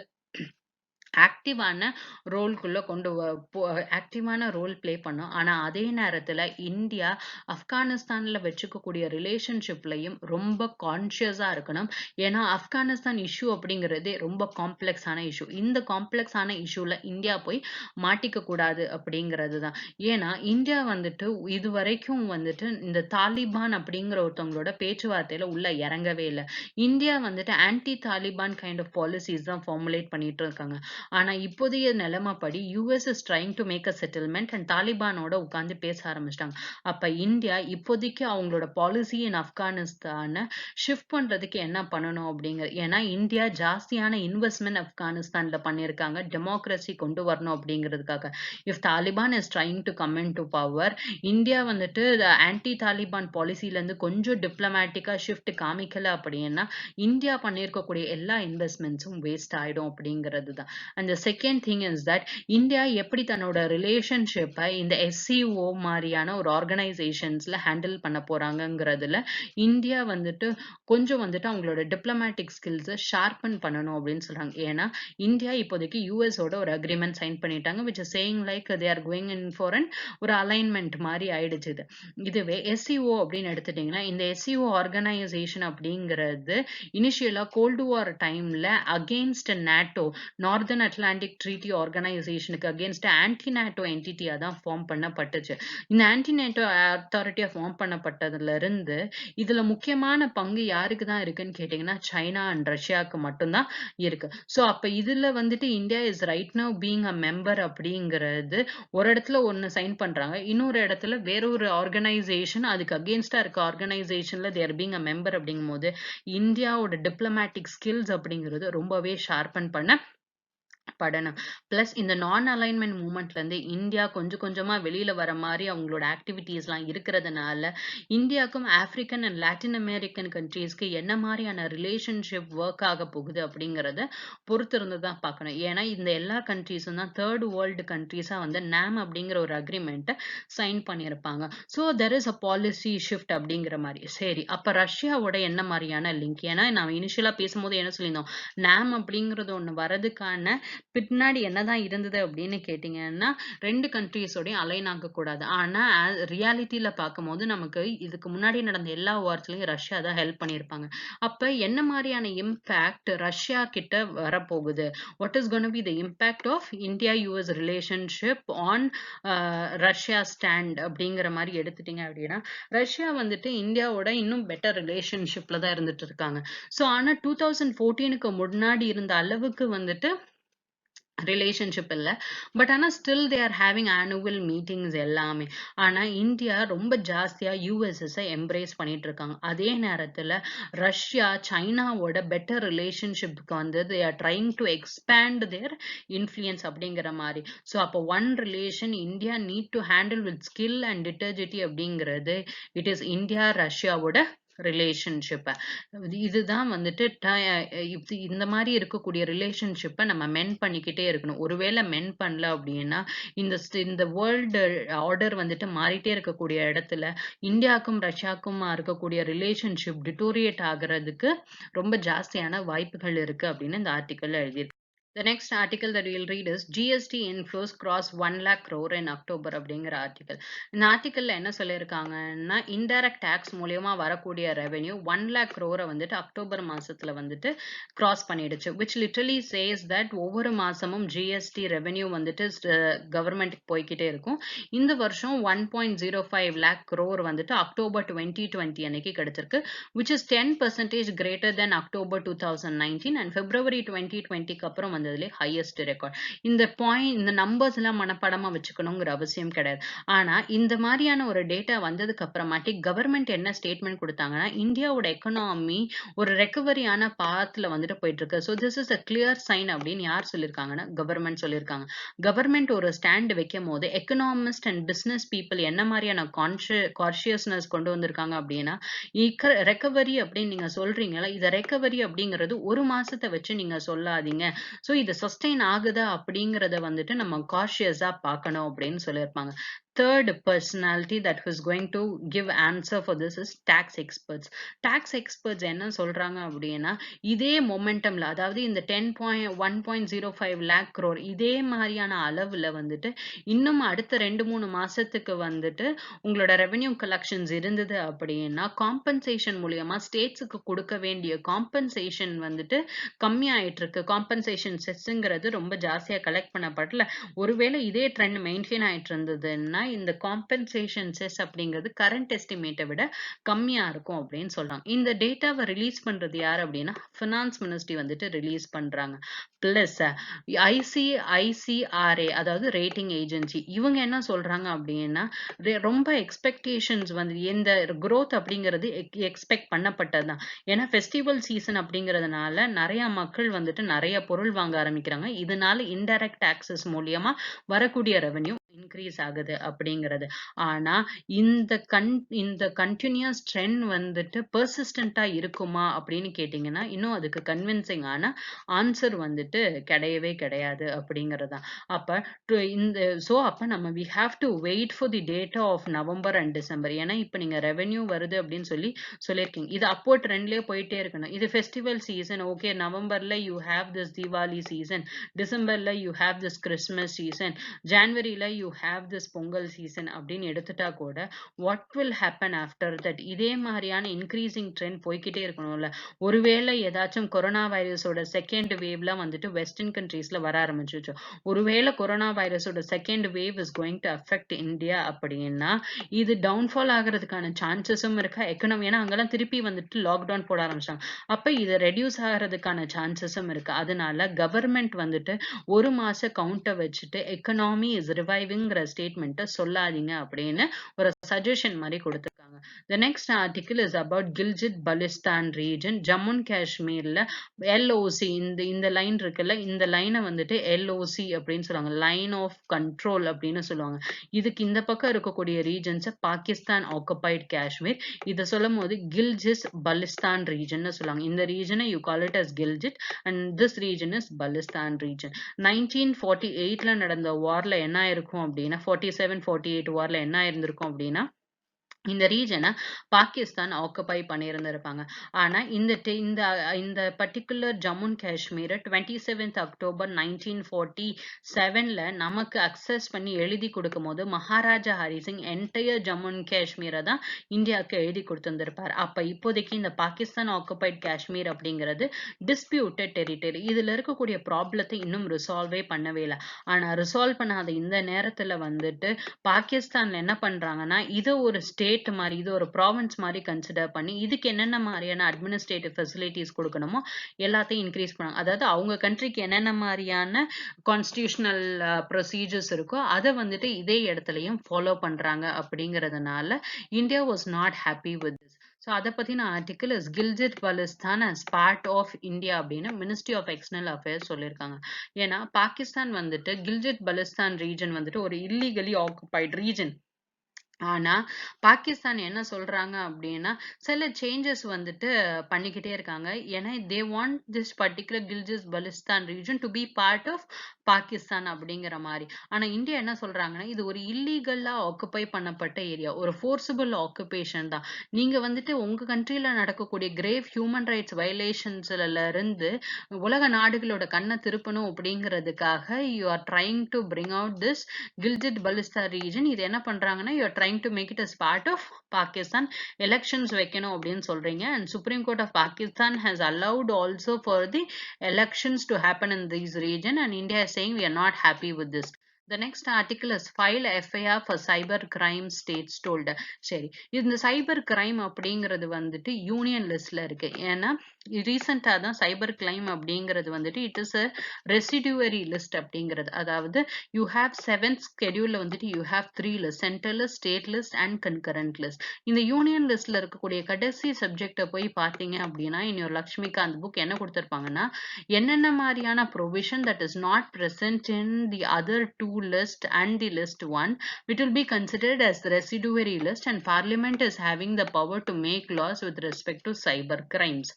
ஆக்டிவான ரோல்குள்ள கொண்டு ஆக்டிவான ரோல் ப்ளே பண்ணும். ஆனா அதே நேரத்துல இந்தியா ஆப்கானிஸ்தான்ல வச்சுக்கக்கூடிய ரிலேஷன்ஷிப்லயும் ரொம்ப கான்ஷியஸா இருக்கணும். ஏன்னா ஆப்கானிஸ்தான் இஷ்யூ அப்படிங்கிறதே ரொம்ப காம்ப்ளெக்ஸான இஷ்யூ. இந்த காம்ப்ளெக்ஸான இஷ்யூல இந்தியா போய் மாட்டிக்க கூடாது அப்படிங்கிறது தான். ஏன்னா இந்தியா வந்துட்டு இதுவரைக்கும் வந்துட்டு இந்த தாலிபான் அப்படிங்கிற ஒருத்தவங்களோட பேச்சுவார்த்தையில உள்ள இறங்கவே இல்லை. இந்தியா வந்துட்டு anti Taliban kind of policies தான் ஃபார்முலேட் பண்ணிட்டு இருக்காங்க. ஆனா இப்போதைய நிலைமைப்படி US is trying to make a settlement and தாலிபானோட உட்கார்ந்து பேச ஆரம்பிச்சிட்டாங்க. அப்ப இந்தியா இப்போதைக்கு அவங்களோட பாலிசி இன் ஆப்கானிஸ்தானை ஷிஃப்ட் பண்றதுக்கு என்ன பண்ணணும் அப்படிங்கிற. ஏன்னா இந்தியா ஜாஸ்தியான இன்வெஸ்ட்மெண்ட் ஆப்கானிஸ்தான்ல பண்ணியிருக்காங்க டெமோக்ரஸி கொண்டு வரணும் அப்படிங்கிறதுக்காக. If Taliban is trying to come in to power, India வந்துட்டு ஆன்டி தாலிபான் பாலிசில இருந்து கொஞ்சம் டிப்ளமேட்டிக்கா ஷிஃப்ட் காமிக்கல அப்படின்னா இந்தியா பண்ணியிருக்கக்கூடிய எல்லா இன்வெஸ்ட்மெண்ட்ஸும் வேஸ்ட் ஆயிடும் அப்படிங்கிறது தான். And the second thing is that India எப்படி தன்னோட ரிலேஷன்ஷிப்பை இந்த எஸ்சிஓ மாதிரியான ஒரு ஆர்கனைசேஷன்ஸ்ல ஹேண்டில் பண்ண போறாங்கங்கிறதுல இந்தியா வந்துட்டு கொஞ்சம் வந்துட்டு அவங்களோட டிப்ளமேட்டிக் ஸ்கில்ஸை ஷார்பன் பண்ணணும் அப்படின்னு சொல்றாங்க. ஏன்னா இந்தியா இப்போதைக்கு யூஎஸோட ஒரு அக்ரிமெண்ட் சைன் பண்ணிட்டாங்க which is saying like they are going in for an ஒரு அலைன்மெண்ட் மாதிரி ஆயிடுச்சு இது. இதுவே எஸ்சிஓ அப்படின்னு எடுத்துட்டீங்கன்னா இந்த எஸ்சிஓ ஆர்கனைசேஷன் அப்படிங்கிறது இனிஷியலா கோல்டு வார் டைம்ல against NATO North Atlantic Treaty ஆர்கனைசேஷனுக்கு அகேன்ஸ்ட் ஆன்டி நேட்டோ என்டிட்டியா தான் ஃபார்ம் பண்ணப்பட்டுச்சு. இந்த ஆன்டி நேட்டோ அத்தாரிட்டியா ஃபார்ம் பண்ணப்பட்டதுல இருந்து இதுல முக்கியமான பங்கு யாருக்கு தான் இருக்குன்னு கேட்டீங்கன்னா சைனா அண்ட் ரஷ்யாவுக்கு மட்டும்தான் இருக்கு. ஸோ அப்ப இதுல வந்துட்டு India is right now being a member அப்படிங்கிறது ஒரு இடத்துல ஒன்னு சைன் பண்றாங்க, இன்னொரு இடத்துல வேற ஒரு ஆர்கனைசேஷன் அதுக்கு அகேன்ஸ்டா இருக்க ஆர்கனைசேஷன்ல தேர் பீங் அ மெம்பர் அப்படிங்கும் போது இந்தியாவோட டிப்ளமேட்டிக் ஸ்கில்ஸ் அப்படிங்கிறது ரொம்பவே ஷார்பன் படணும். பிளஸ் இந்த நான் அலைன்மெண்ட் மூவ்மெண்ட்ல இருந்து இந்தியா கொஞ்சம் கொஞ்சமா வெளியில வர மாதிரி அவங்களோட ஆக்டிவிட்டீஸ் எல்லாம் இருக்கிறதுனால இந்தியாவுக்கும் ஆப்பிரிக்கன் அண்ட் லாட்டின் அமெரிக்கன் கண்ட்ரீஸ்க்கு என்ன மாதிரியான ரிலேஷன்ஷிப் ஒர்க் ஆக போகுது அப்படிங்கறத பொறுத்து இருந்து தான் பார்க்கணும். ஏன்னா இந்த எல்லா கண்ட்ரீஸும் தான் தேர்ட் வேர்ல்டு கண்ட்ரீஸா வந்து நாம் அப்படிங்கிற ஒரு அக்ரிமெண்ட்டை சைன் பண்ணியிருப்பாங்க. So there is a policy shift அப்படிங்கிற மாதிரி. சரி, அப்ப ரஷ்யாவோட என்ன மாதிரியான லிங்க்? ஏன்னா நான் இனிஷியலா பேசும்போது என்ன சொல்லியிருந்தோம், நாம் அப்படிங்கிறது ஒண்ணு வரதுக்கான பின்னாடி என்னதான் இருந்தது அப்படின்னு கேட்டீங்கன்னா 2 கண்ட்ரீஸோடையும் அலைன் ஆகக்கூடாது. ஆனா ரியாலிட்டியில பார்க்கும்போது நமக்கு இதுக்கு முன்னாடி நடந்த எல்லா வார்ஸ்லயும் ரஷ்யா தான் ஹெல்ப் பண்ணியிருப்பாங்க. அப்ப என்ன மாதிரியான இம்பாக்ட் ரஷ்யா கிட்ட வரப்போகுது? What is gonna be the impact of India US relationship on Russia stand அப்படிங்கிற மாதிரி எடுத்துட்டீங்க அப்படின்னா ரஷ்யா வந்துட்டு இந்தியாவோட இன்னும் பெட்டர் ரிலேஷன்ஷிப்ல தான் இருந்துட்டு இருக்காங்க. ஸோ ஆனா 2014க்கு முன்னாடி இருந்த அளவுக்கு வந்துட்டு ரிலேஷன்ஷிப் இல்ல. பட் ஆனா still they are having annual meetings எல்லாமே. ஆனா இந்தியா ரொம்ப ஜாஸ்தியா யூஎஸ்எஸ் எம்ப்ரேஸ் பண்ணிட்டு இருக்காங்க. அதே நேரத்துல ரஷ்யா சைனாவோட பெட்டர் ரிலேஷன்ஷிப்க்கு வந்து they are trying to expand their influence அப்படிங்கிற மாதிரி. ஸோ அப்போ one relation India need to handle with skill and dexterity அப்படிங்கிறது இட் இஸ் இந்தியா ரஷ்யாவோட ரிலேஷன்ஷிப். இதுதான் வந்துட்டு இந்த மாதிரி இருக்கக்கூடிய ரிலேஷன்ஷிப்பை நம்ம மென் பண்ணிக்கிட்டே இருக்கணும். ஒருவேளை மென் பண்ணல அப்படின்னா இந்த வேர்ல்டு ஆர்டர் வந்துட்டு மாறிட்டே இருக்கக்கூடிய இடத்துல இந்தியாவுக்கும் ரஷ்யாவுக்கும் இருக்கக்கூடிய ரிலேஷன்ஷிப் டிட்டோரியேட் ஆகுறதுக்கு ரொம்ப ஜாஸ்தியான வாய்ப்புகள் இருக்கு அப்படின்னு இந்த ஆர்டிக்கல் எழுதியிருக்கு. The next article that we'll read is GST inflows cross 1 lakh crore in October அப்படிங்கிற ஆர்டிக்கல். இந்த ஆர்டிக்கல்ல என்ன சொல்லியிருக்காங்கன்னா இன்டைரக்ட் டேக்ஸ் மூலியமா வரக்கூடிய ரெவென்யூ 1 lakh crore வந்துட்டு அக்டோபர் மாசத்துல வந்துட்டு கிராஸ் பண்ணிடுச்சு. which literally says that ஒவ்வொரு மாசமும் GST ரெவென்யூ வந்துட்டு கவர்மெண்ட்டுக்கு போய்கிட்டே இருக்கும். இந்த வருஷம் 1.05 lakh crore வந்துட்டு அக்டோபர் 2020 அன்னைக்கு கிடைச்சிருக்கு, which is 10% greater than October 2019 and February 2020க்கு அப்புறம் வந்ததுலயே ஹையஸ்ட் ரெக்கார்ட். இந்த நம்பர்ஸ் எல்லாம் மனப்பாடமா வச்சுக்கணுங்கிற அவசியம் கிடையாது. ஆனா இந்த மாதிரியான ஒரு டேட்டா வந்ததுக்கு அப்புறமாட்டி கவர்மெண்ட் என்ன ஸ்டேட்மெண்ட் குடுத்தாங்கன்னா, இந்தியாவோட எக்கனாமி ஒரு ரெக்கவரியான பாத்ல வந்துட்டு போயிட்டு இருக்கு. So this is a clear sign அப்படின்னு யார் சொல்லியிருக்காங்கன்னா, கவர்மெண்ட் சொல்லியிருக்காங்க. கவர்மெண்ட் ஒரு ஸ்டாண்ட் வைக்கும்போது எக்கனாமிஸ்ட் அண்ட் பிசினஸ் பீப்பிள் என்ன மாதிரியான கான்ஷியஸ்னஸ் கொண்டு வந்திருக்காங்க அப்படின்னா, ரெக்கவரி அப்படின்னு நீங்க சொல்றீங்கல்ல, இத ரெக்கவரி அப்படிங்கிறது 1 மாசத்த வச்சு நீங்க சொல்லாதீங்க. ஸோ இது சஸ்டெயின் ஆகுதா அப்படிங்கிறத வந்துட்டு நம்ம காஷியஸா பார்க்கணும் அப்படின்னு சொல்லியிருப்பாங்க. Third personality that was going to give answer for this is tax experts. Tax experts என்ன சொல்றாங்க அப்படின்னா, இதே மொமெண்டம்ல அதாவது இந்த 1.05 lakh crore இதே மாதிரியான அளவுல வந்துட்டு இன்னும் அடுத்த 2-3 மாசத்துக்கு வந்துட்டு உங்களோட ரெவென்யூ கலெக்ஷன்ஸ் இருந்தது அப்படின்னா காம்பன்சேஷன் மூலியமா ஸ்டேட்ஸுக்கு கொடுக்க வேண்டிய காம்பன்சேஷன் வந்துட்டு கம்மியாயிட்டு இருக்கு. காம்பன்சேஷன் செஸ்ங்கிறது ரொம்ப ஜாஸ்தியா கலெக்ட் பண்ணப்படல. ஒருவேளை இதே ட்ரெண்ட் மெயின்டைன் ஆயிட்டு இருந்ததுன்னா இந்த காம்பன்சேஷன் செஸ் அப்படிங்கிறது கரண்ட் எஸ்டிமேட்டை விட கம்மியா இருக்கும் அப்படின்னு சொல்றாங்க. இந்த டேட்டாவை ரிலீஸ் பண்றது யார் அப்படின்னா ஃபினான்ஸ் மினிஸ்ட்ரி வந்துட்டு ரிலீஸ் பண்றாங்க. பிளஸ் ஐசிஐசிஆர்ஏ அதாவது ரேட்டிங் ஏஜென்சி இவங்க என்ன சொல்றாங்க அப்படின்னா ரொம்ப எக்ஸ்பெக்டேஷன்ஸ் வந்து இந்த growth அப்படிங்கிறது எக்ஸ்பெக்ட் பண்ணப்பட்டதுதான். ஏன்னா ஃபெஸ்டிவல் சீசன் அப்படிங்கிறதுனால நிறைய மக்கள் வந்துட்டு நிறைய பொருள் வாங்க ஆரம்பிக்கிறாங்க. இதனால இன்டைரக்ட் டாக்ஸஸ் மூலியமா வரக்கூடிய ரெவென்யூ இன்க்ரீஸ் ஆகுது அப்படிங்கிறது. ஆனா இந்த கண்டினியூஸ் ட்ரெண்ட் வந்துட்டு பெர்சிஸ்டண்டா இருக்குமா அப்படின்னு கேட்டீங்கன்னா இன்னும் அதுக்கு கன்வின்சிங் ஆன ஆன்சர் வந்துட்டு கிடையவே கிடையாது அப்படிங்கறதுதான். அப்ப அப்ப நம்ம we have to wait for the data of November and December. ஏன்னா இப்ப நீங்க ரெவென்யூ வருது அப்படின்னு சொல்லியிருக்கீங்க. இது அப்போ ட்ரெண்ட்லயே போயிட்டே இருக்கணும். இது ஃபெஸ்டிவல் சீசன். ஓகே, நவம்பர்ல you have this Deepavali season, டிசம்பர்ல you have this Christmas season, ஜான்வரியில you have this Pongal season அப்படின்னு எடுத்துட்டா கூட what will happen after that? இதே மாதிரியான இன்க்ரீசிங் ட்ரெண்ட் போய்கிட்டே இருக்கணும்ல. ஒருவேளை ஏதாச்சும் கொரோனா வைரஸோட செகண்ட் வேவ்ல வந்துட்டு வெஸ்டர்ன் கண்ட்ரீஸ்ல வர ஆரம்பிச்சிச்சு. ஒருவேளை கொரோனா வைரஸோட second wave is going to affect India அப்படின்னா இது டவுன்ஃபால் ஆகிறதுக்கான சான்சஸும் இருக்கா எக்கனாமி. ஏன்னா அங்கெல்லாம் திருப்பி வந்துட்டு லாக்டவுன் போட ஆரம்பிச்சாங்க. அப்ப இது ரெடியூஸ் ஆகிறதுக்கான சான்சஸும் இருக்கு. அதனால கவர்மெண்ட் வந்துட்டு 1 மாச கவுண்டை வச்சுட்டு எக்கனாமி இஸ் ரிவைவிங்கிற ஸ்டேட்மெண்ட்டை சொல்லாதீங்க அப்படின்னு ஒரு சஜஷன் மாதிரி கொடுத்துருக்காங்க. The next article is about Gilgit Baltistan region, Jammu and Kashmirல LOC இந்த லைன் இருக்குல்ல, இந்த லைனை வந்துட்டு LOC அப்படின்னு சொல்லுவாங்க, லைன் ஆஃப் கண்ட்ரோல் அப்படின்னு சொல்லுவாங்க. இதுக்கு இந்த பக்கம் இருக்கக்கூடிய ரீஜன்ஸ் பாகிஸ்தான் ஆக்குபைட் காஷ்மீர். இதை சொல்லும் போது கில்ஜிட் பலிஸ்தான் ரீஜன் சொல்லுவாங்க. இந்த ரீஜனை you call it as Gilgit and this region is Baltistan region. 1948ல நடந்த வார்ல என்ன ஆயிருக்கும் அப்படின்னா 47-48 வார்ல என்ன ஆயிருந்திருக்கும் அப்படின்னா இந்த ரீஜனை பாகிஸ்தான் ஆக்குபை பண்ணியிருந்திருப்பாங்க. ஆனா இந்த particular Jammu and Kashmir 27th October 1947ல நமக்கு அக்சஸ் பண்ணி எழுதி கொடுக்கும் போது மகாராஜா ஹரிசிங் என்டையர் ஜம்மு அண்ட் காஷ்மீரை தான் இந்தியாவுக்கு எழுதி கொடுத்திருந்திருப்பார். அப்ப இப்போதைக்கு இந்த பாகிஸ்தான் ஆக்குபைட் காஷ்மீர் அப்படிங்கிறது டிஸ்பியூட்டட் டெரிட்டரி. இதுல இருக்கக்கூடிய ப்ராப்ளத்தை இன்னும் ரிசால்வே பண்ணவே இல்லை. ஆனா ரிசால்வ் பண்ணாத இந்த நேரத்துல வந்துட்டு பாகிஸ்தான்ல என்ன பண்றாங்கன்னா இது ஒரு ஸ்டேட் மாதிரி, இது ஒரு ப்ராவின்ஸ் மாதிரி கன்சிடர் பண்ணி இதுக்கு என்னென்ன மாதிரியான அட்மினிஸ்ட்ரேட்டிவ் ஃபெசிலிட்டிஸ் கொடுக்கணுமோ எல்லாத்தையும் இன்க்ரீஸ் பண்ணாங்க. அதாவது அவங்க கண்ட்ரிக்கு என்னென்ன மாதிரியான கான்ஸ்டிடியூஷனல் ப்ரொசீஜர்ஸ் இருக்கோ அதை வந்துட்டு இதே இடத்துலயும் ஃபாலோ பண்றாங்க அப்படிங்கிறதுனால India was not happy with this. So அதை பத்தின article is Gilgit Baltistan as part of India அப்படின்னு மினிஸ்ட்ரி ஆஃப் எக்ஸ்டர்னல் அஃபேர்ஸ் சொல்லியிருக்காங்க. ஏன்னா பாகிஸ்தான் வந்துட்டு கில்ஜிட் பலிஸ்தான் ரீஜன் வந்துட்டு ஒரு இல்லீகலி ஆக்குபைட் ரீஜன். ஆனா பாகிஸ்தான் என்ன சொல்றாங்க அப்படின்னா சில சேஞ்சஸ் வந்துட்டு பண்ணிக்கிட்டே இருக்காங்க. ஏன்னா they want this particular Gilgit Baltistan region to be part of Pakistan அப்படிங்கிற மாதிரி. ஆனா இந்தியா என்ன சொல்றாங்கன்னா இது ஒரு இல்லீகலா ஆக்குபை பண்ணப்பட்ட ஏரியா, ஒரு ஃபோர்ஸபிள் ஆக்குபேஷன் தான். நீங்க வந்துட்டு உங்க கண்ட்ரில நடக்கக்கூடிய கிரேவ் ஹியூமன் ரைட்ஸ் வயலேஷன்ஸ்ல இருந்து உலக நாடுகளோட கண்ணை திருப்பணும் அப்படிங்கிறதுக்காக you are trying to bring out this Gilgit Baltistan region. இது என்ன பண்றாங்கன்னா you are trying to make it as part of Pakistan. Elections வைக்கணும் அப்படின்னு சொல்றீங்க. And Supreme Court of Pakistan has allowed also for the elections to happen in this region and India is saying we are not happy with this. The next article is file FIR for cyber crime states told. சரி, இந்த cyber crime அப்படிங்கிறது வந்துட்டு union லிஸ்ட்ல இருக்கு. ஏன்னா ரீசெண்டா தான் cyber crime அப்படிங்கிறது வந்துட்டு இட் இஸ் அ ரெசிடுவரி லிஸ்ட் அப்படிங்கிறது. அதாவது யூ ஹேவ் 7 ஸ்கெடியூல்ல வந்துட்டு you have 3 list, central list, state list and concurrent list. இந்த யூனியன் லிஸ்ட்ல இருக்கக்கூடிய கடைசி சப்ஜெக்டை போய் பார்த்தீங்க அப்படின்னா இன்னொரு லக்ஷ்மிகாந்த் புக் என்ன கொடுத்திருப்பாங்கன்னா, என்னென்ன மாதிரியான provision that is not present in the other two list and the list 1, which will be considered as the residuary list, and parliament is having the power to make laws with respect to cyber crimes.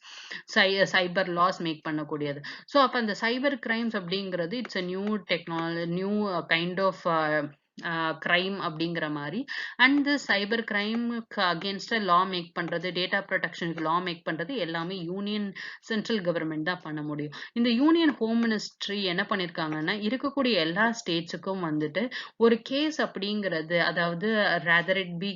Cyber laws make பண்ணக்கூடியது. So அப்ப அந்த cyber crimes அப்படிங்கிறது it's a new technology, new kind of crime அப்படிங்கிற மாதிரி. And the cyber கிரைமுக்கு அகேன்ஸ்டா law make பண்றது, data ப்ரொடெக்ஷனுக்கு லா மேக் பண்றது எல்லாமே யூனியன் சென்ட்ரல் கவர்மெண்ட் தான் பண்ண முடியும். இந்த யூனியன் ஹோம் மினிஸ்ட்ரி என்ன பண்ணிருக்காங்கன்னா, இருக்கக்கூடிய எல்லா ஸ்டேட்ஸுக்கும் வந்துட்டு ஒரு கேஸ் அப்படிங்கிறது, அதாவது ரேதர் இட் பி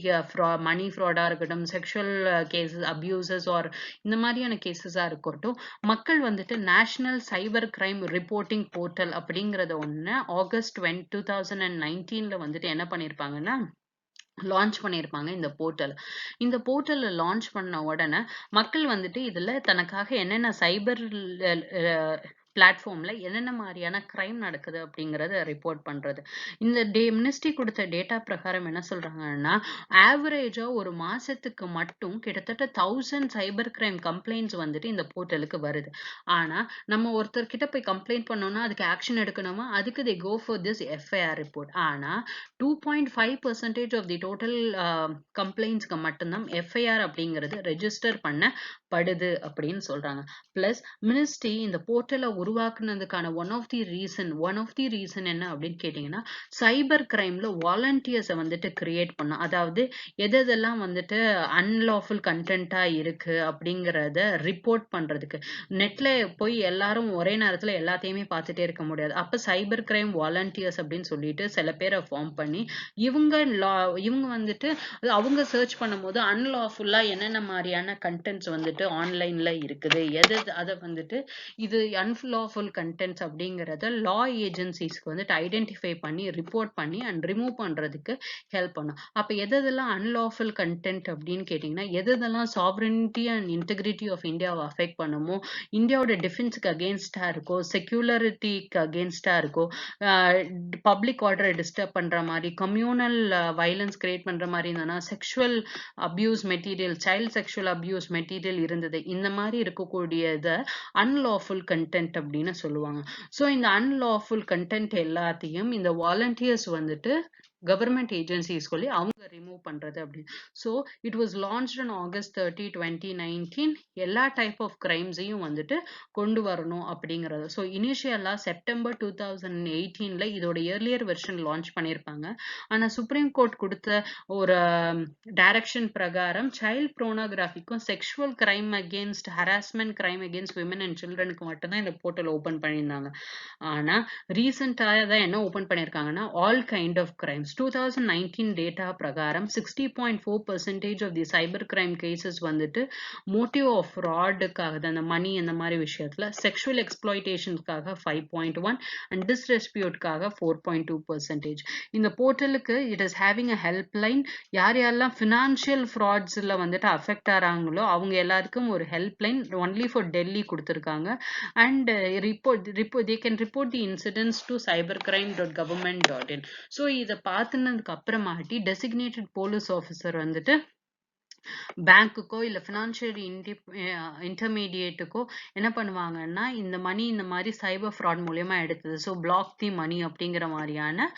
மணி ஃப்ராடா இருக்கட்டும், செக்ஷுவல் கேசஸ் அபியூசஸ் ஆர் இந்த மாதிரியான கேசஸா இருக்கட்டும், மக்கள் வந்துட்டு national cyber crime reporting portal அப்படிங்கறத ஒண்ணு ஆகஸ்ட் 2019 வந்துட்டு என்ன பண்ணிருப்பாங்கன்னா லான்ச் பண்ணியிருப்பாங்க இந்த போர்ட்டல். இந்த போர்ட்டல்ல லான்ச் பண்ண உடனே மக்கள் வந்துட்டு இதுல தனக்காக என்னென்ன சைபர் பிளாட்ஃபார்ம்ல என்னென்ன மாதிரியான கிரைம் நடக்குது அப்படிங்கறத ரிப்போர்ட் பண்றது. இந்த மினிஸ்ட்ரி கொடுத்த டேட்டா பிரகாரம் என்ன சொல்றாங்கன்னா, ஆவரேஜா ஒரு மாசத்துக்கு மட்டும் கிட்டத்தட்ட 1000 சைபர் கிரைம் கம்ப்ளைண்ட்ஸ் வந்துட்டு இந்த போர்ட்டலுக்கு வருது. ஆனா நம்ம ஒருத்தர் கிட்ட போய் கம்ப்ளைண்ட் பண்ணோம்னா அதுக்கு ஆக்ஷன் எடுக்கணுமா, அதுக்கு they go for this FIR report. ஆனா 2.5% ஆஃப் தி டோட்டல் கம்ப்ளைண்ட்ஸ்க்கு மட்டும்தான் FIR அப்படிங்கிறது ரெஜிஸ்டர் பண்ணப்படுது அப்படின்னு சொல்றாங்க. பிளஸ் மினிஸ்ட்ரி இந்த போர்ட்டலை உருவாக்குனதுக்கான ஒன் ஆஃப் தி ரீசன் என்ன அப்படின்னு கேட்டீங்கன்னா, சைபர் கிரைம்ல வாலண்டியர்ஸை வந்துட்டு கிரியேட் பண்ணும். அதாவது எதெல்லாம் வந்துட்டு அன்லாஃபுல் கண்டென்ட்டா இருக்கு அப்படிங்கிறத ரிப்போர்ட் பண்றதுக்கு. நெட்ல போய் எல்லாரும் ஒரே நேரத்துல எல்லாத்தையுமே பார்த்துட்டே இருக்க முடியாது. அப்ப சைபர் கிரைம் வாலண்டியர்ஸ் அப்படின்னு சொல்லிட்டு சில பேரை ஃபார்ம் பண்ணி இவங்க வந்துட்டு அவங்க சர்ச் பண்ணும்போது அன்லாஃபுல்லா என்னென்ன மாதிரியான கண்டென்ட்ஸ் வந்துட்டு ஆன்லைன்ல இருக்குது, அதை வந்துட்டு இது அன்லாஃபுல் கண்டென்ட்ஸ் அப்படிங்கறத லா ஏஜென்சிஸ்க்கு வந்துட்டு ஐடென்டிஃபை பண்ணி ரிப்போர்ட் பண்ணி அண்ட் ரிமூவ் பண்றதுக்கு ஹெல்ப் பண்ணும். அப்ப எதெல்லாம் அன்லாஃபுல் கண்டென்ட் அப்படின்னு கேட்டீங்கன்னா, எதெல்லாம் சாவரனிட்டி அண்ட் இன்டெகிரிட்டி ஆஃப் இந்தியாவை அஃபெக்ட் பண்ணுமோ, இந்தியாவோட டிஃபென்ஸ்க்கு அகேன்ஸ்டா இருக்கோ, செக்யூலரிட்டிக்கு அகேன்ஸ்டா இருக்கோ, பப்ளிக் ஆர்டரை டிஸ்டர்ப் பண்ற மாதிரி, கம்யூனல் வயலன்ஸ் கிரியேட் பண்ற மாதிரி இருந்ததுன்னா, sexual abuse material, child sexual abuse material இருந்தது, இந்த மாதிரி இருக்கக்கூடியதை அன்லாஃபுல் கண்டென்ட் அப்படின்னு சொல்லுவாங்க. ஸோ இந்த அன்லாஃபுல் கண்டென்ட் எல்லாத்தையும் இந்த வாலண்டியர்ஸ் வந்துட்டு கவர்மெண்ட் ஏஜென்சிஸ் சொல்லி அவங்க ரிமூவ் பண்றது அப்படின்னு. So it was launched on August 30, 2019. எல்லா டைப் ஆஃப் கிரைம்ஸையும் வந்துட்டு கொண்டு வரணும் அப்படிங்கிறது. ஸோ இனிஷியலா செப்டம்பர் 2018 இதோட இயர்லியர் வெர்ஷன் லான்ச் பண்ணியிருப்பாங்க. ஆனா சுப்ரீம் கோர்ட் கொடுத்த ஒரு டைரக்ஷன் பிரகாரம் சைல்ட் ப்ரோனோகிராஃபிக்கும் sexual crime against harassment crime against women and சில்ட்ரனுக்கு மட்டும்தான் இந்த போர்ட்டல் ஓபன் பண்ணியிருந்தாங்க. ஆனா ரீசெண்டாக தான் என்ன ஓபன் பண்ணியிருக்காங்கன்னா, all kind of crimes 2019 data பிரகாரம் 60.4% of the cyber crime cases வந்துட்டு மோட்டிவ் ஆஃப் ஃப்ராடுக்காக தான், அந்த மணி அந்த மாதிரி விஷயத்துல, செக்ஷுவல் எக்ஸ்ப்ளாய்டேஷனுக்காக 5.1 அண்ட் டிஸ்ரெஸ்பியூட்காக 4.2%. இந்த போர்ட்டலுக்கு it is having a help line. யாரெல்லாம் ஃபினான்ஷியல் ஃப்ராட்ஸ்ல வந்துட்டு அஃபெக்ட் ஆறாங்களோ அவங்க எல்லாருக்கும் ஒரு help line only for Delhi கொடுத்துருக்காங்க. And they can report the incidents to cybercrime.government.in. So இதை பார்த்துனதுக்கு அப்புறமாட்டி டெசிக்னேட்டட் போலீஸ் ஆஃபீஸர் வந்துட்டு பேங்க்குக்கோ இல்ல ஃபினான்ஷியல் இன்டர்மீடியேட்டுக்கோ என்ன பண்ணுவாங்கன்னா, இந்த மணி இந்த மாதிரி சைபர் ஃப்ராட் மூலியமா எடுத்தது, ஸோ பிளாக் தி மணி அப்படிங்கிற மாதிரியான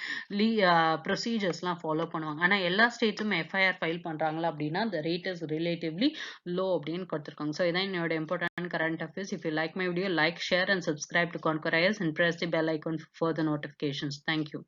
ப்ரொசீஜர்ஸ்லாம் ஃபாலோ பண்ணுவாங்க. ஆனா எல்லா ஸ்டேட்ஸும் எஃப்ஐஆர் ஃபைல் பண்றாங்களா அப்படின்னா the rate is relatively low அப்படின்னு கொடுத்துருக்காங்க. ஸோ இதான் என்னோட important current affairs. If you like my video, like, share and subscribe to Conquer IAS and press the bell icon for further notifications. Thank you.